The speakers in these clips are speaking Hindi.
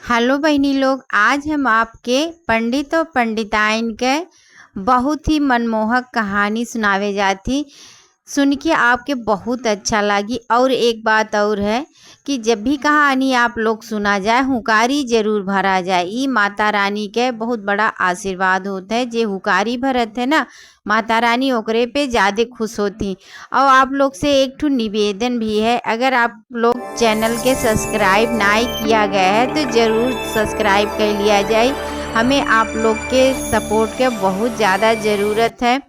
हेलो बहनी लोग, आज हम आपके पंडित और पंडिताइन के बहुत ही मनमोहक कहानी सुनावे जाती। सुन के आपके बहुत अच्छा लगी। और एक बात और है कि जब भी कहानी आप लोग सुना जाए हुकारी जरूर भरा जाए। ये माता रानी के बहुत बड़ा आशीर्वाद होता है। जे हुकारी भरत है ना, माता रानी ओकरे पे ज़्यादा खुश होती। और आप लोग से एक ठो निवेदन भी है, अगर आप लोग चैनल के सब्सक्राइब नहीं किया गया है तो ज़रूर सब्सक्राइब कर लिया जाए। हमें आप लोग के सपोर्ट के बहुत ज़्यादा ज़रूरत है।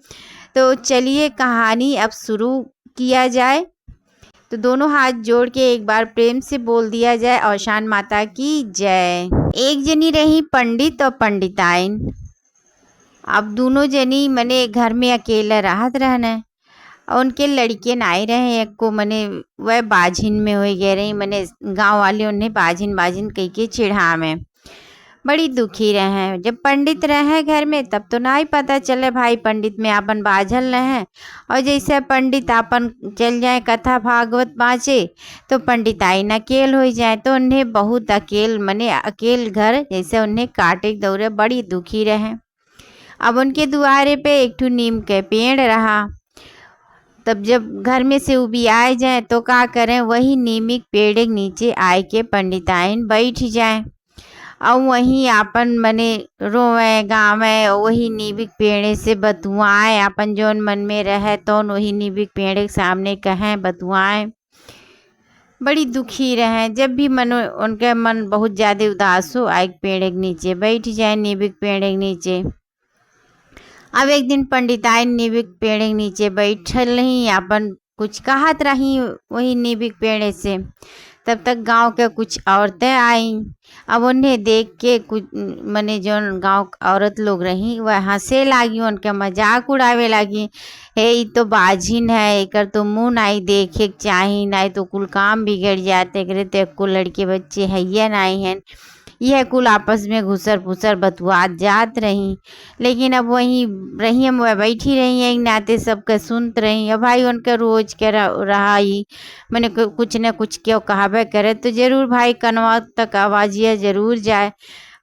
तो चलिए कहानी अब शुरू किया जाए। तो दोनों हाथ जोड़ के एक बार प्रेम से बोल दिया जाए, औशान माता की जय। एक जनी रही पंडित और पंडिताइन। अब दोनों जनी मने घर में अकेले रहत रहने और उनके लड़के नाई रहे। एक को मने वह बाझिन में हो गए रही। मने गांव वाले उन्हें बाझिन बाझिन कह के चिढ़ा में बड़ी दुखी रहे। जब पंडित रहे घर में तब तो ना ही पता चले भाई पंडित में अपन बाझल रहे। और जैसे पंडित अपन चल जाए कथा भागवत बाँचे तो पंडिताई न अकेल हो जाए। तो उन्हें बहुत अकेल मने अकेल घर जैसे उन्हें काटे दौरे बड़ी दुखी रहे। अब उनके दुआरे पे एक ठो नीम के पेड़ रहा। तब जब घर में से उबी आए जाए तो का करें, वही नीमिक पेड़ के नीचे आए के पंडिताइन बैठ जाए और वहीं आपन मने रोवे गावे। वही नीबिक पेड़ से बतुआए अपन जौन मन में रहे तो वही नीबिक पेड़ के सामने कहें बतुआए। बड़ी दुखी रहे। जब भी मन उनके मन बहुत ज़्यादा उदास हो आए पेड़ के नीचे बैठ जाए नीबिक पेड़ के नीचे। अब एक दिन पंडिताइन नीबिक पेड़ के नीचे बैठल रही, अपन कुछ कहत रही वही नीबिक पेड़ से। तब तक गांव के कुछ औरतें आई। अब उन्हें देख के कुछ मने जो गांव औरत लोग रही वह हंसे लगी, उनके मजाक उड़ावे लगी। हे ये तो बाझिन है, एकर तो मुँह नहीं देखे के चाही, नहीं तो कुल काम बिगड़ जाते। करे तो को लड़के बच्चे है नहीं हैं। यह कुल आपस में घुसर फुसर बतुआत जात रही। लेकिन अब वहीं रही हम वह बैठी रही एक नाते सबके सुनत रही। अब भाई उनके रोज के रहा ही मैंने कुछ न कुछ क्यों कहावे करे तो जरूर भाई कनवा तक आवाज़िया जरूर जाए।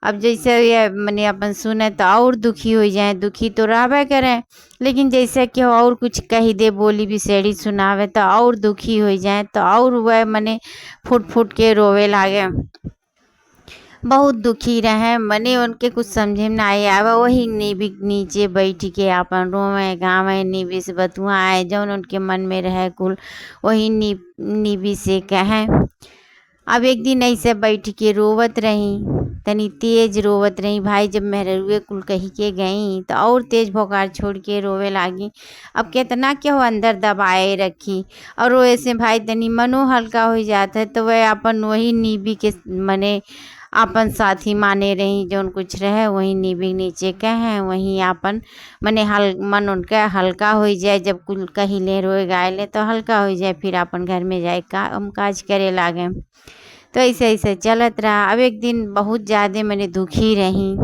अब जैसे ये मैंने अपन सुने तो और दुखी हो जाए, दुखी तो रहबे करें। लेकिन जैसे कि और कुछ कही दे बोली बिसेड़ी सुनावे तो और दुखी हो जाए तो और वह मने फुट फुट के रोवे लागे। बहुत दुखी रहे। मने उनके कुछ समझे में नहीं आवे। वही नीबिक नीचे बैठ के अपन रोवे गावे नीबी से बतुआए जौन उनके मन में रहे कुल वही नीबी से कहें। अब एक दिन ऐसे बैठ के रोवत रही, तनी तेज रोवत रही भाई। जब मेहरुए कुल कही के गई तो और तेज भोकाल छोड़ के रोवे लागी। अब कितना क्यों अंदर दबाए रखी और रोए से भाई तनी मनो हल्का हो जाता है। तो वह अपन वही नीबी के मने अपन साथी माने रही जौन कुछ रहे वही नीबी नीचे कहें वहीं अपन मने मन उनका हल्का हो जाए। जब कुल कहीं ले रोए गाय ले तो हल्का हो जाए, फिर अपन घर में जाए काम काज करे लागे। तो ऐसे ऐसे चलत रहा। अब एक दिन बहुत ज़्यादा मैंने दुखी रही,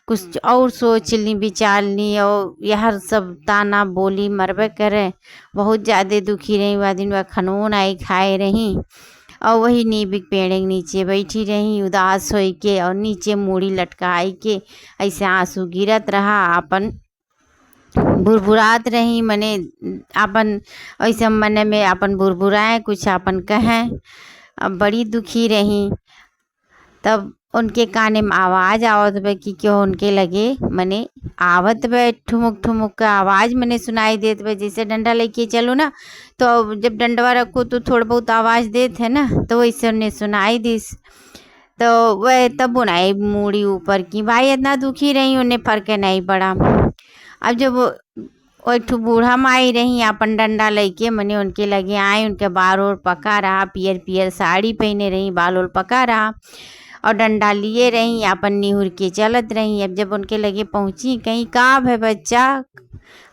कुछ और सोच ली विचार ली और यह सब ताना बोली मरबे करे। बहुत ज़्यादा दुखी रही। वह दिन वह खनोन आई खाए रही और वही नीबिक पेड़ के नीचे बैठी रही उदास हो के और नीचे मूड़ी लटकाई के ऐसे आंसू गिरत रहा। अपन बुरबुरात रही मने अपन ऐसे मन में अपन बुरबुराए कुछ अपन कहें। अब बड़ी दुखी रही। तब उनके काने में आवाज़ आवत बे कि क्यों उनके लगे मने आवत बे ठुमुक ठुमुक का आवाज़ मने सुनाई देत बे। जैसे डंडा लेके चलो ना तो जब डंडवा रखो तो थोड़ा बहुत आवाज़ देते है ना, तो वैसे उन्हें सुनाई दिस। तो वह तब बुनाई मूड़ी ऊपर की भाई इतना दुखी रही उन्हें फर्क नहीं पड़ा। अब जब वो ठू बूढ़ा माई रही अपन डंडा लेके मने उनके लगे आए। उनके बाल और पका रहा, पियर पियर साड़ी पहने रही, बाल और पका रहा और डंडा लिए रही अपन निहुर के चलत रही। अब जब उनके लगे पहुँची कहीं का है बच्चा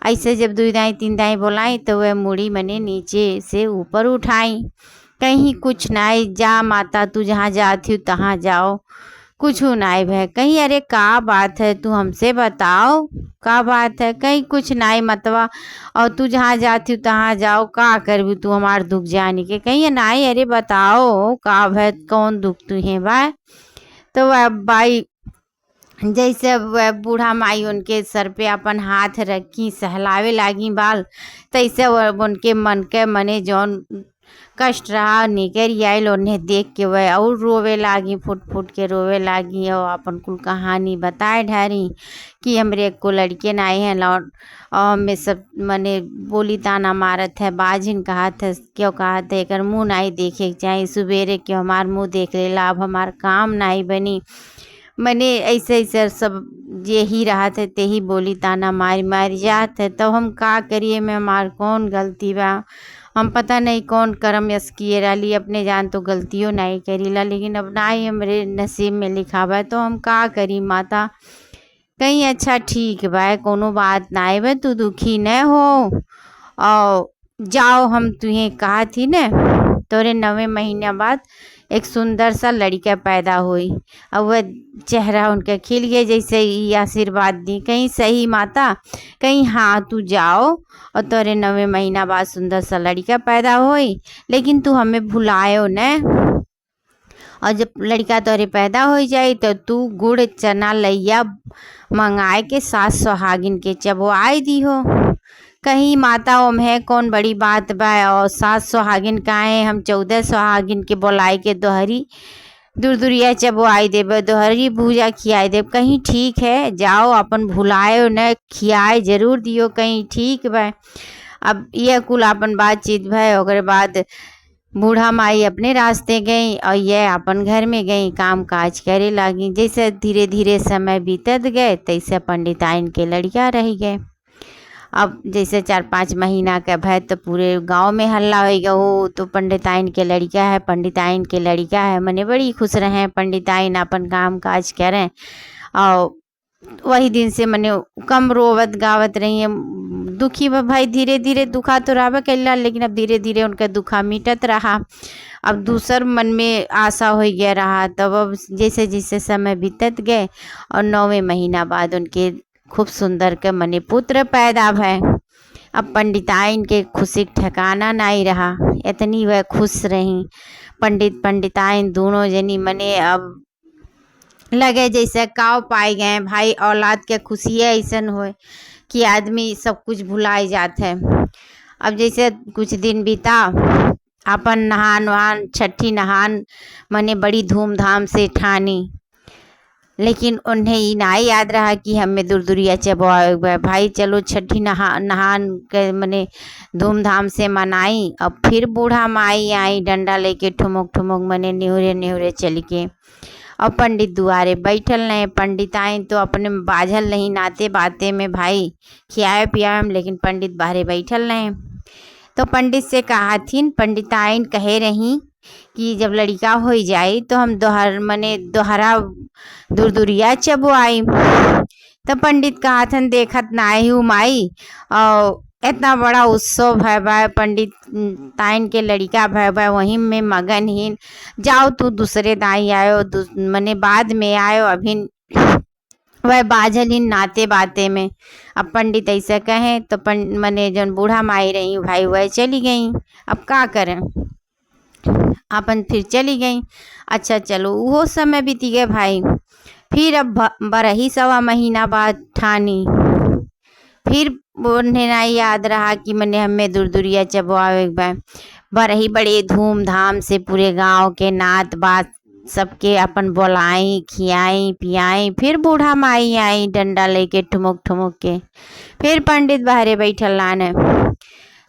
ऐसे जब 2 दाई 3 दाई बोलाई तो वह मुड़ी मने नीचे से ऊपर उठाई। कहीं कुछ नहीं, जा माता तू जहाँ जाती हो तहाँ जाओ, कुछ नहीं भय। कहीं अरे का बात है तू हमसे बताओ का बात है। कहीं कुछ नहीं मतवा और तू जहाँ जाती हो तहाँ जाओ, का करबी तू हमार दुख जाने के। कहीं नहीं अरे बताओ का भय कौन दुख तू है बा। तो वह बाई जैसे वह बूढ़ा माई उनके सर पे अपन हाथ रखी सहलावे लागी बाल, तैसे वह उनके मन के मने जौन कष्ट रहा निकर आयल उन्हें देख के वह और रोवे लागी, फुट फुट के रोवे लागी और अपन कुल कहानी बताए ढारी कि हमरे को लड़के न आए हैं लौट और में सब मने बोली ताना मारत है, बाजिन कहा था क्यों कहा था एक मुँह नहीं देखे चाहे सुबेरे क्यों हमार मुँह देख ले लाभ हमार काम नहीं बनी, मने ऐसे ऐसे सब यही रहा थे ते ही बोली ताना मारी मारी जात है। तो हम का करिए में हमार कौन गलती बा, हम पता नहीं कौन कर्म यस किए रही, अपने जान तो गलतियों नहीं करीला, लेकिन अब ना ही हमरे नसीब में लिखा बा तो हम का करी माता। कहीं अच्छा ठीक बा, कोनो बात ना बा, तू दुखी न हो और जाओ, हम तुझे कहा थी न तोरे 9वें महीने बाद एक सुंदर सा लड़का पैदा हुई और वह चेहरा उनका खिल गया जैसे ये आशीर्वाद दी। कहीं सही माता, कहीं हाँ तू जाओ और तोरे 9वें महीना बाद सुंदर सा लड़का पैदा हुई, लेकिन तू हमें भुलायो न, और जब लड़का तोरे पैदा हो जाए तो तू गुड़ चना लैया मंगाए के 7 सुहागिन के चबवाए दी हो। कहीं माता ओम है कौन बड़ी बात बा, और 7 सुहागिन काहे, हम 14 सुहागिन के बोलाई के दोहरी दूरदुरिया चबवाई देब, दोहरी भूजा खियाई देब। कहीं ठीक है, जाओ अपन भुलाए न, खियाए जरूर दियो, कहीं ठीक बा। अब यह कुल अपन बातचीत भय, ओकर बाद बूढ़ा माई अपने रास्ते गई और यह अपन घर में गई काम काज करे लगी। जैसे धीरे धीरे समय बीतत गए तैसे पंडिताइन के लड़का रह गए। अब जैसे 4-5 महीना का भय तो पूरे गांव में हल्ला हो गया, हो तो पंडिताइन के लड़का है, पंडिताइन के लड़का है, मने बड़ी खुश रहे पंडिताइन अपन काम काज करें। और वही दिन से मने कम रोवत गावत रही है, दुखी भाई धीरे धीरे दुखा तो रहा कैला, लेकिन अब धीरे धीरे उनका दुखा मिटत रहा। अब दूसर मन में आशा हो गया रहा। तब अब जैसे जैसे समय बीतत गए और 9वें महीना बाद उनके खूब सुंदर के मने पुत्र पैदा भय। अब पंडिताइन के खुशी ठिकाना नहीं रहा, इतनी वह खुश रही पंडित पंडिताइन दोनों जनी, मने अब लगे जैसे काव पाए गए भाई। औलाद के खुशी ऐसा हो कि आदमी सब कुछ भुलाए जात है। अब जैसे कुछ दिन बीता, अपन नहान वहान छठी नहान मने बड़ी धूमधाम से ठानी, लेकिन उन्हें ये ना याद रहा कि हमें दूरदुरिया चबवाए भाई। चलो छठी नहान के मने धूमधाम से मनाई। अब फिर बूढ़ा माई आई डंडा लेके ठुमुक ठुमुक मने निहुरे निहुरे चल के, और पंडित दुआरे बैठल नहीं। पंडिताइन तो अपने बाझल नहीं, नाते बाते में भाई खियाए पियाए, लेकिन पंडित बाहरे बैठल नहीं। तो पंडित से कहा थी, पंडिताइन कहे रही कि जब लड़का हो जाए तो हम दोहरा दूरदुरिया चबवाई। तो पंडित कहा था देखत नाई हूँ माई, और इतना बड़ा उत्सव है भाई, पंडित ताइन के लड़का भाई भाई वहीं में मगन ही। जाओ तू दूसरे दाई आयो, मने बाद में आयो, अभी वह बाझल ही नाते बाते में। अब पंडित ऐसा कहे तो मने जन बूढ़ा माई रही भाई वह चली गई। अब का करें, अपन फिर चली गई। अच्छा चलो वो समय बीत गए भाई। फिर अब 12 महीना बाद ठानी, फिर उन्हें ना याद रहा कि मैंने हमें दूरदुरिया चबवावे बड़ी बड़े धूमधाम से पूरे गांव के नात बात सबके अपन बोलाई खियाई पियाई। फिर बूढ़ा माई आई डंडा लेके ठुमुक ठुमुक के। फिर पंडित बाहरे बैठल लाने,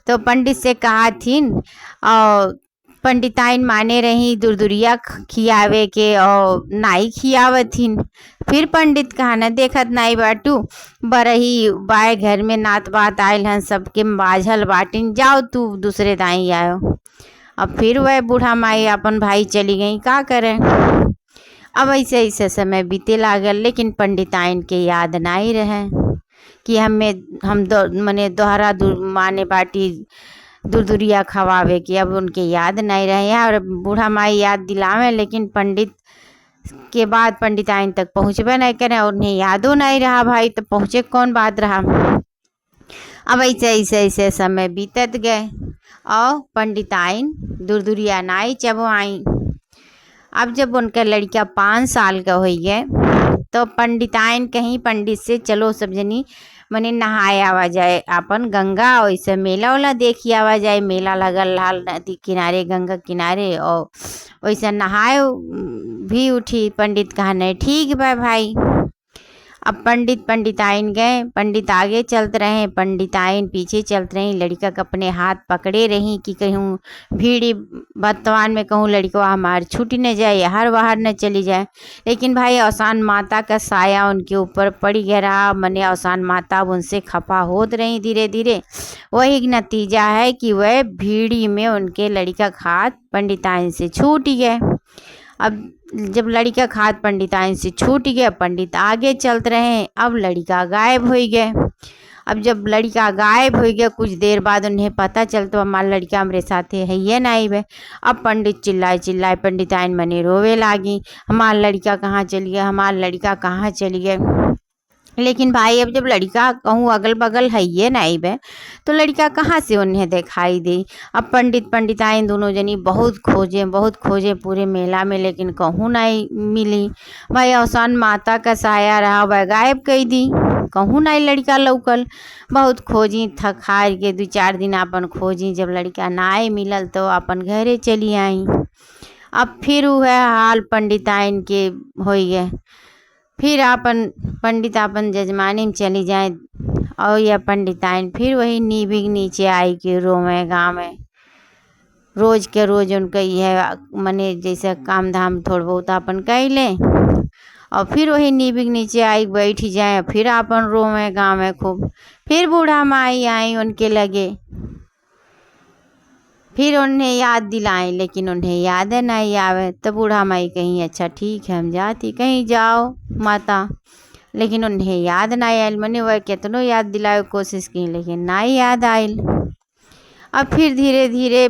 तो पंडित से कहा थी और पंडिताइन माने रही दूरदुरिया खियावे के और नाई खियावथिन। फिर पंडित कहा न देखत नाई बाटू बरही बाय घर में नात बात आयल हन, सबके बाझल बाटिन, जाओ तू दूसरे दाई आयो। अब फिर वह बूढ़ा माई अपन भाई चली गई, का करें। अब ऐसे ऐसे समय बीते लागल, लेकिन पंडिताइन के याद नहीं रहे कि हम मने दोहरा माने बाटी दूरदुरिया खवावे की। अब उनके याद नहीं रहे और बूढ़ा माई याद दिलावे, लेकिन पंडित के बाद पंडिताइन तक पहुँचबे नहीं करे और उन्हें यादों नहीं रहा भाई, तो पहुँचे कौन बात रहा। अब ऐसे ऐसे ऐसे समय बीतत गए और पंडिताइन दूरदुरिया नाई चबवाई। अब जब उनका लड़का 5 साल का हो गए तो पंडिताइन कहीं पंडित से चलो सब जनी मने नहाए आवा जाए अपन गंगा, वैसे मेला वाला देखी आवा जाए। मेला लगल लाल नदी किनारे गंगा किनारे, और वैसे नहाए भी उठी। पंडित कहा नहीं ठीक बा भाई। अब पंडित पंडिताइन गए, पंडित आगे चलते रहे, पंडिताइन पीछे चलते रही। लड़का का अपने हाथ पकड़े रही कि कहूँ भीड़ बतवान में कहूँ लड़का हमार छूट न जाए, हर बाहर न चली जाए। लेकिन भाई अवसान माता का साया उनके ऊपर पड़ गया रहा। मने अवसान माता उनसे खफा होत रही धीरे धीरे। वही नतीजा है कि वह भीड़ी में उनके लड़का का हाथ पंडिताइन से छूट गए। अब जब लड़का खाद पंडिताइन से छूट गया, पंडित आगे चलते रहे। अब लड़का गायब हो गए। अब जब लड़का गायब हो गया कुछ देर बाद उन्हें पता चलता हमारा लड़का हमारे साथे है ये नहीं है। अब पंडित चिल्लाए चिल्लाए पंडिताइन मने रोवे लागी, हमारा लड़का कहाँ चली गया, हमारा लड़का कहाँ चली गए। लेकिन भाई अब जब लड़का कहूँ अगल बगल है ये नहीं बे तो लड़का कहाँ से उन्हें दिखाई दे। अब पंडित पंडिताइन दोनों जनी बहुत खोजे पूरे मेला में, लेकिन कहूँ नहीं मिली। भाई अवसान माता का साया रहा, वह गायब कर दी, कहूँ नहीं लड़का लौकल। बहुत खोजी थक हार के 2-4 दिन अपन खोजी, जब लड़का नाए मिलल तो अपन घरे चली आई। अब फिर वह हाल पंडिताइन के हो गए। फिर अपन पंडित अपन जजमानी में चली जाए, और यह पंडिताइन फिर वही नीबिग नीचे आई कि रोवे गाँव में रोज के रोज उनका यह मने जैसे काम धाम थोड़ा बहुत अपन कर लें, और फिर वही नीबिग नीचे आई बैठ जाए। फिर अपन रोवे गाँव में खूब। फिर बूढ़ा माई आई उनके लगे, फिर उन्हें याद दिलाएं, लेकिन उन्हें याद नहीं आवे। तो बूढ़ा माई कहीं अच्छा ठीक है हम जाती, कहीं जाओ माता, लेकिन उन्हें याद नहीं आयल। मैंने वह कितनों याद दिलाए कोशिश की, लेकिन नहीं याद आयल। अब फिर धीरे धीरे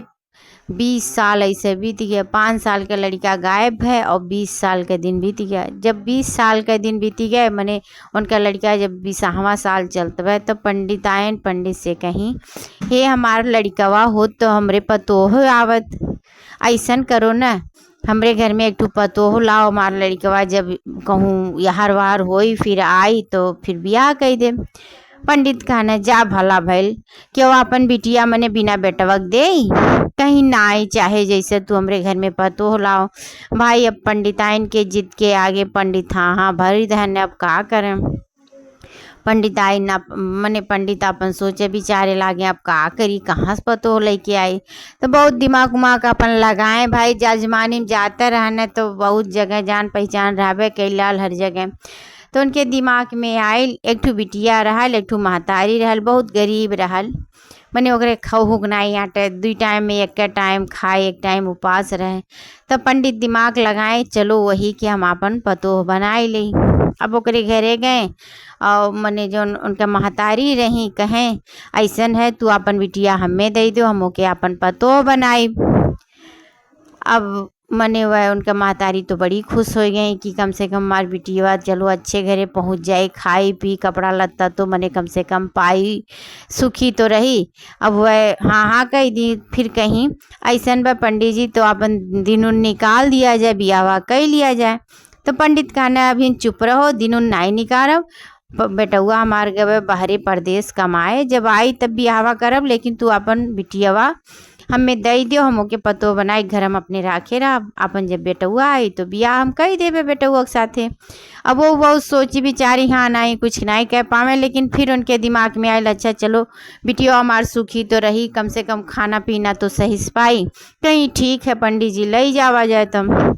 20 साल ऐसे बीत गया। 5 साल का लड़का गायब है और 20 साल का दिन बीत गया। जब 20 साल का दिन बीत गया मैंने उनका लड़का जब 20वां साल चलता है तो पंडित आयन पंडित से कहीं हे हमारा लड़कवा हो तो हमरे पतोह आवत, ऐसन करो ना हमरे घर में एक ठो पतोह लाओ, हमारा लड़कवा जब कहूँ यहार वार होई फिर आई तो फिर ब्याह कर दे। पंडित कहना जा भला भैल, क्यों अपन बिटिया मने बिना बेटवक दे कहीं ना आई, चाहे जैसे तू हमरे घर में पतो लाओ। भाई अब पंडिताइन के जिद के आगे पंडित हाँ भरी धन, अब का करें। पंडिताइन ना मने पंडित अपन सोचे बिचारे लागे अब का करी, कहाँ से पतो लेके आई। तो बहुत दिमाग उमाग अपन लगाए भाई, जजमानी में जाते रहने तो बहुत जगह जान पहचान रहबे कैलाल हर जगह। तो उनके दिमाग में आयल एक ठो बिटिया रहल, एक ठो महतारी रहल, बहुत गरीब रहल, मने ओकरे खौहुक नहीं आटे, 2 टाइम में एक टाइम खाए एक टाइम उपास रहे। तो पंडित दिमाग लगाए चलो वही कि हम अपन पतोह बनाए ले। अब ओकरे घरे गए और मने जो उनका महतारी रही कहें ऐसन है तू अपन बिटिया हमें दे दो, हम ओके अपन पतोह बनाई। अब मने वह उनका महतारी तो बड़ी खुश हो गई कि कम से कम हमारी बिटिया चलो अच्छे घरे पहुंच जाए, खाई पी कपड़ा लत्ता तो मने कम से कम पाई, सुखी तो रही। अब वह हाँ कह दी। फिर कहीं ऐसन बा पंडित जी तो अपन दिन उन निकाल दिया जाए, ब्याह कर लिया जाए। तो पंडित कहना अभी चुप रहो, दिन उन नहीं निकालब, बेटुआ हमार गए बाहरी प्रदेश कमाए, जब आई तब ब्याह करब, लेकिन तू अपन बिटियावा हमें दे दियो, हम ओके पतो बनाए घर हम अपने राखे रहा, अपन जब बेटुआ आई तो बियाह हम कही देवे बेटुआ के साथे। अब वो बहुत सोची बिचारी हाँ नहीं कुछ नहीं कह पावे, लेकिन फिर उनके दिमाग में आयल अच्छा चलो बिटिया हमार सुखी तो रही, कम से कम खाना पीना तो सही से पाई, कहीं ठीक है पंडित जी ले जावा जाए तुम।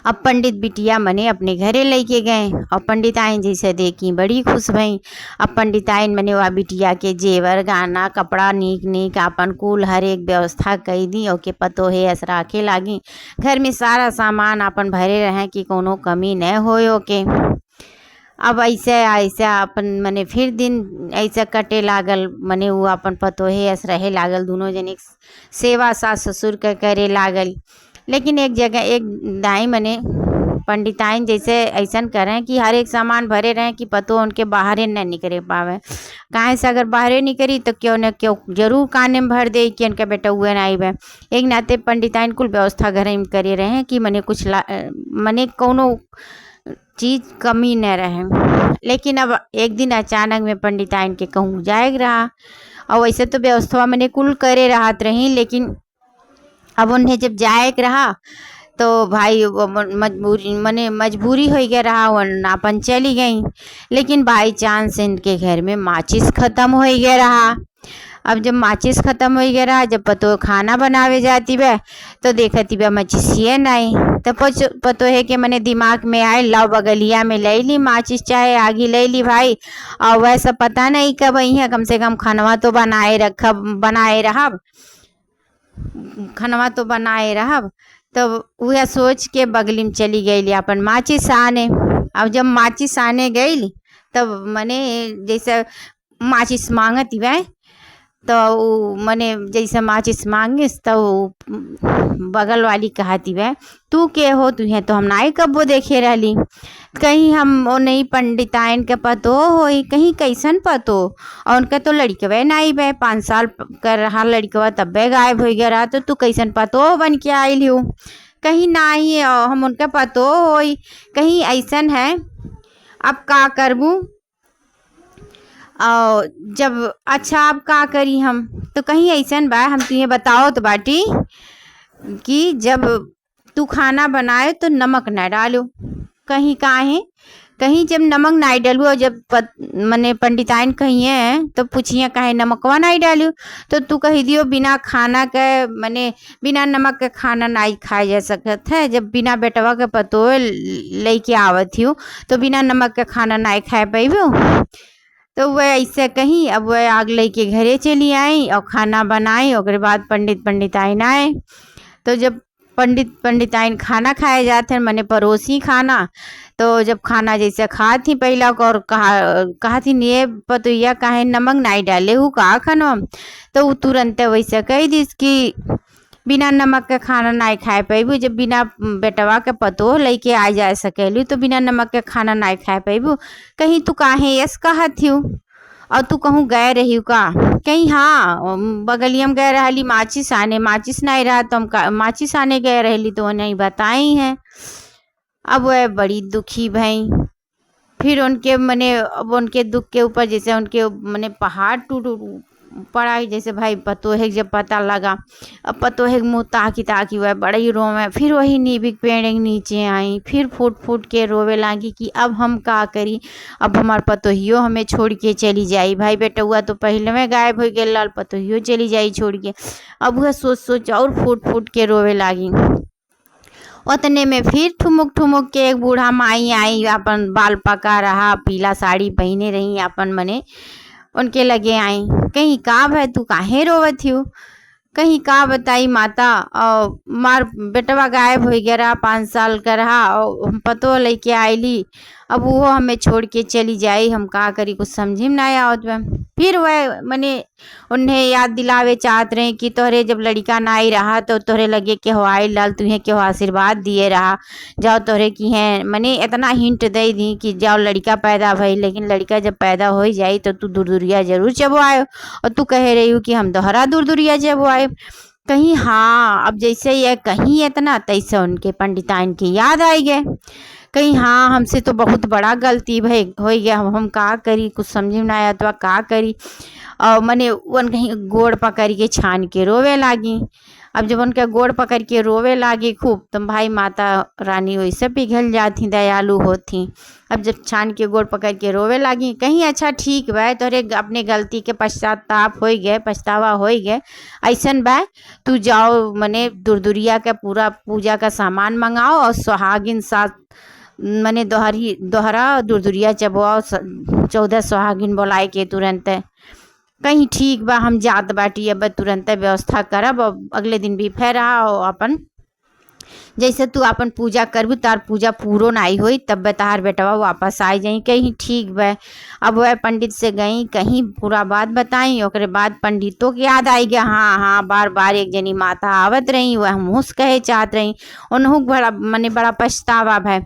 अब पंडित बिटिया मने अपने घरे लेके गए और पंडित आइन जैसे देखी बड़ी खुश भई। अब पंडित आइन मने वह बिटिया के जेवर गहना कपड़ा नीक नीक अपन कुल हर एक व्यवस्था कर दी, ओके पतो है ऐसा राखे लागी, घर में सारा सामान अपन भरे रहे कि कोनो कमी न हो ओके। अब ऐसे अपन मने फिर दिन ऐसे कटे लागल, मने वो अपन पतो है ऐसा रहे लागल, दोनों जने सेवा सास ससुर के करे लागल। लेकिन एक जगह एक दाई मने पंडिताइन जैसे ऐसन करें कि हर एक सामान भरे रहें कि पतो उनके बाहरे न निकले पावे। काहे से अगर बाहरे निकली तो क्यों न क्यों जरूर काने में भर दे कि उनके बेटा हुए ना आइबे। एक नाते पंडिताइन कुल व्यवस्था घर में करे रहे कि मने कुछ मने कोनो चीज़ कमी न रहे। लेकिन अब एक दिन अचानक में पंडिताइन के कहूँ जाएग रहा, और वैसे तो व्यवस्था मैंने कुल करे रहत रही, लेकिन अब उन्हें जब जाएग रहा तो भाई वो मजबूरी हो गया रहा, वो अपन चली गई। लेकिन बाई चांस इनके घर में माचिस ख़त्म हो गया रहा। अब जब माचिस ख़त्म हो गया रहा, जब पतो खाना बनावे जाती बे तो देखती बे माचिसिए नहीं। तो पतो है कि मैंने दिमाग में आए लाओ बगलिया में ले ली माचिस, चाहे आगे ले ली भाई। और वैसा पता नहीं कब आई है, कम से कम खानवा तो बनाए रहब। तब वह सोच के बगली में चली गई अपन माचिस आने। अब जब माचिस आने गई तब मने जैसे माचिस मांगती वह, तो मने जैसे माचिस मांगिस तो बगल वाली कहती वह तू के हो, तुहे तो हम नाई कब्बो देखे रहली। कहीं हम वो नहीं पंडिताइन के पतो हो, कहीं कैसन पतो। और उनका तो लड़कवे नाई बे 5 साल कर रहा लड़कवा, तब्बे गायब हो गया रहा। तो तू कैसन पतो बन के आइल हो, कहीं नाई हम उनका पतो हो, कहीं ऐसन है। अब का करबू, और जब अच्छा अब का करी हम, तो कहीं ऐसन बा हम तुझे बताओ तो बाटी कि जब तू खाना बनाए तो नमक न डालो। कहीं काहे, कहीं जब नमक नहीं डालू, और जब मने पंडिताइन कहिए तो पूछिए काहे नमकवा नहीं डालू, तो तू कही दियो बिना खाना के मने बिना नमक के खाना नहीं खाया जा सकत है। जब बिना बेटवा के पतो लेके आवत हो तो बिना नमक के खाना नहीं खाए पैबो। तो वह ऐसे कहीं अब वह आग लेके घरे चली आई और खाना बनाई। और बाद पंडिताइन आए, तो जब पंडिताइन खाना खाए जाते हैं मने परोसी खाना, तो जब खाना जैसे खा थी पहला और कहा थी ये पतोया काहे नमक नहीं डाले हूँ का खानो, तो तुरंत वैसे कह दिस कि बिना नमक के खाना नहीं खाए पैबू। जब बिना बेटवा के पतो लेके आ जा सकेलू तो बिना नमक के खाना नहीं खाए पैबू। कहीं तू काहे यस कहत हूँ, और तू कहूँ गए रही का, कहीं हाँ बगलियम गए रहली माचिस आने, माचिस नहीं रहा तो हम माचिस आने गए रहली तो नहीं बताई है। अब वह बड़ी दुखी भई, फिर उनके मने अब उनके दुख के ऊपर जैसे उनके मने पहाड़ टूट पड़ा। जैसे भाई पतो है जब पता लगा, अब पतो है मुँह ताकी वह बड़ा ही रोवे। फिर वही नीबिक पेड़ के नीचे आई, फिर फूट फूट के रोवे लागी कि अब हम का करी, अब हमार पतोहियो हमें छोड़ के चली जाई। भाई बेटा हुआ तो पहले में गायब हो गया, लाल पतोहियो चली जाई छोड़ के। अब वह सोच और फूट फूट के रोवे लागी। उतने में फिर ठुमुक के एक बूढ़ा माई आई, अपन बाल पका रहा, पीला साड़ी पहने रही, अपन मने उनके लगे आई। कहीं का भाई तू काहे रोवत हो, कहीं का बताई माता, और मार बेटवा गायब हो गया रहा 5 साल का रहा, और हम पतो लेके आईली, अब वो हमें छोड़ के चली जाई, हम का करी कुछ समझी में नहीं आवत बा। फिर वह मने उन्हें याद दिलावे चाहत रहे कि तोहरे जब लड़का नहीं रहा तो तोहरे लगे के हवाई लाल तुहे के आशीर्वाद दिए रहा, जाओ तोहरे की हैं मने इतना हिंट दे दी कि जाओ लड़का पैदा भई, लेकिन लड़का जब पैदा हो जाई तो तू दूरदुरिया जरूर चबो आयो, और तू कहे रही हो कि हम दोहरा दूरदुरिया चबो आयो। कहीं हाँ अब जैसे ये कहीं इतना तैसे उनके पंडिताइन की याद आई गए। कहीं हाँ हमसे तो बहुत बड़ा गलती भाई हो गया, हम का करी कुछ समझ में ना आया तो का करी। और मने उन कहीं गोड़ पकड़ के छान के रोवे लागी। अब जब उनका गोड़ पकड़ के रोवे लागी खूब, तो भाई माता रानी वैसे पिघल जाती, दयालु होती। अब जब छान के गोड़ पकड़ के रोवे लागी, कहीं अच्छा ठीक बा तोरे अपने गलती के पश्चाताप हो गए, पछतावा हो गए, ऐसन बा तू जाओ मने दूरदुरिया के पूरा पूजा का सामान मंगाओ और सुहागिन साथ मने दोहरा दूरदुरिया चबवाओ, 14 सुहागिन बोलाए के तुरंत। कहीं ठीक बा हम जात बाटी, अब तुरंत व्यवस्था करब। और अगले दिन भी फेर आओ अपन जैसे तू अपन पूजा करबू तार पूजा पूरो नाई होई तब तार बेटवा वापस आई जाई। कहीं ठीक बा। अब वह पंडित से गई, कहीं पूरा बात बताई। ओकरे बाद पंडितों के याद आई गया, हाँ हाँ बार बार एक जनी माता आवत रही, वह मुँह कहे चाहत रही, उन्हों बड़ा मने बड़ा पछतावा है।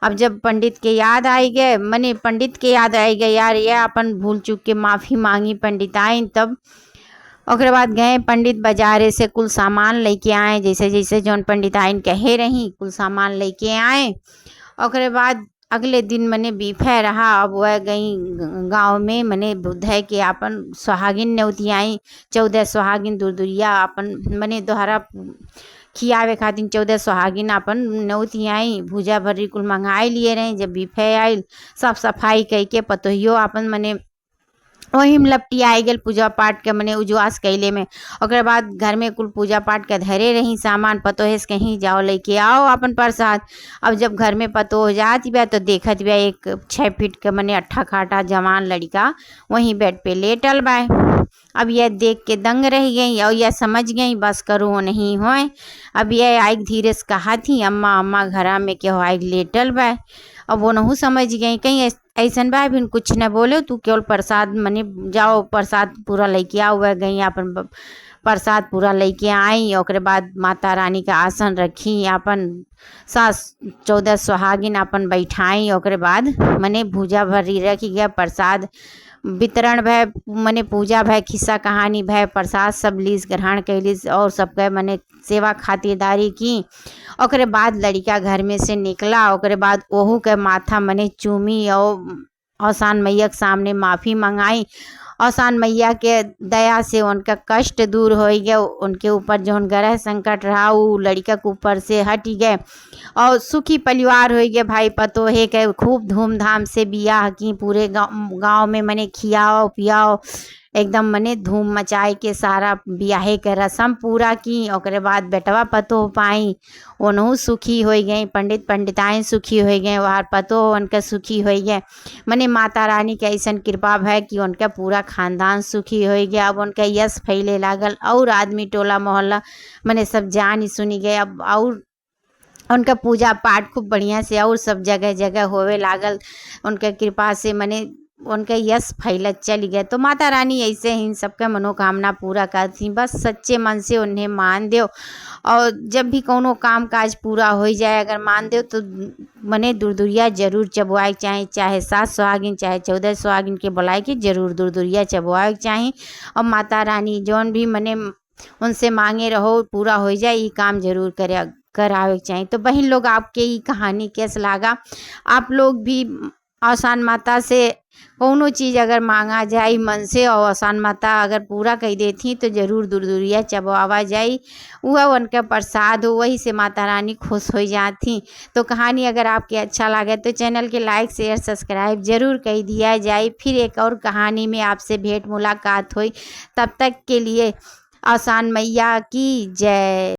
अब जब पंडित के याद आई गए, मने पंडित के याद आई गए यार ये अपन भूल चूक के माफ़ी मांगी पंडिताइन। तब ओकरे बाद गए पंडित बाजारे से कुल सामान लेके आए, जैसे जैसे जौन पंडिताइन कहे रही कुल सामान लेके आए। ओकरे बाद अगले दिन मने बीफे रहा। अब वह गई गांव में मने बुध के आपन सुहागिन नेवतियाई, 14 सुहागिन दूर दूरिया अपन मने दोहरा खियावे खातिर 14 सुहागिन अपन नेवतियाई भूजा भरी कुल मंगाई लिए रहे। जब बीफे आयल साफ सफाई कई के पतोहियो अपन मने वही में लपटियाई गेल पूजा पाठ के मने उजवास कैले में। ओकरे बाद घर में कुल पूजा पाठ के धरे रही सामान, पतोहे से कहीं जाओ लेके आओ अपन प्रसाद। अब जब घर में पतो हो जाती बा तो देखत बा एक 6 फीट के मने अट्ठा खाटा जवान लड़का वहीं बेड पे लेटल बा। अब यह देख के दंग रह गई और यह समझ गई बस करो नहीं होए। अब यह आइक धीरे से कहा थी, अम्मा अम्मा घरा में के हो आइक लेटल बा। अब वो नहू समझ गई कहीं ऐसन बा भी कुछ न बोले, तू केवल प्रसाद मने जाओ प्रसाद पूरा लेके आओ। वह गई अपन प्रसाद पूरा लेके आई। ओकरे बाद माता रानी का आसन रखी, अपन सास 14 सुहागिन अपन बैठाई। ओकरे बाद मने भूजा भरी रखी गया, प्रसाद वितरण भय मने पूजा भय, खिस्सा कहानी भय, प्रसाद सब लीस ग्रहण कैलिस और सबके मने सेवा खातिरदारी की। ओकरे बाद लड़का घर में से निकला। ओकरे बाद ओहू के माथा मने चूमी और औसान मैया के सामने माफ़ी मंगाई। औसान मैया के दया से उनका कष्ट दूर हो गया, उनके ऊपर जौन ग्रह संकट रहा वो लड़का के ऊपर से हट गए और सुखी परिवार हो गए। भाई पतोहे के खूब धूमधाम से बियाह की, पूरे गांव में मने खियाओ पियाओ एकदम मने धूम मचाई के सारा बियाहे के रस्म पूरा की। ओकरे बाद बेटवा पतो पाई उनहु सुखी हो गई, पंडित पंडिताएं सुखी हो गए, वहार पतो उनका सुखी हो गए। मने माता रानी के ऐसा कृपा है कि उनका पूरा खानदान सुखी हो गया। अब उनका यश फैले लागल और आदमी टोला मोहल्ला मने सब जान सुनी गए। अब और उनका पूजा पाठ खूब बढ़िया से और सब जगह जगह होवे लागल। उनके कृपा से मने उनके यश फैलत चल गए। तो माता रानी ऐसे ही सबका मनोकामना पूरा करती, बस सच्चे मन से उन्हें मान दो। और जब भी कोनो काम काज पूरा हो जाए अगर मान दो तो मने दूरदुरिया जरूर चबवाए चाहे, चाहे 7 सुहागिन चाहे 14 सुहागिन के बुलाए के जरूर दूरदुरिया चबवाए चाहे। और माता रानी जौन भी मने उनसे मांगे रहो पूरा हो जाए, ये काम जरूर करावे चाहिए। तो बहन लोग आपके ये कहानी कैसा लगा? आप लोग भी औसान माता से कोनो चीज़ अगर मांगा जाए मन से और औसान माता अगर पूरा कह देती तो जरूर दूरदुरिया चबवावा जाई, वह उनका प्रसाद हो, वही से माता रानी खुश हो जाती। तो कहानी अगर आपके अच्छा लगे तो चैनल के लाइक शेयर सब्सक्राइब जरूर कर दिया जाए। फिर एक और कहानी में आपसे भेंट मुलाकात हुई, तब तक के लिए औसान मैया की जय।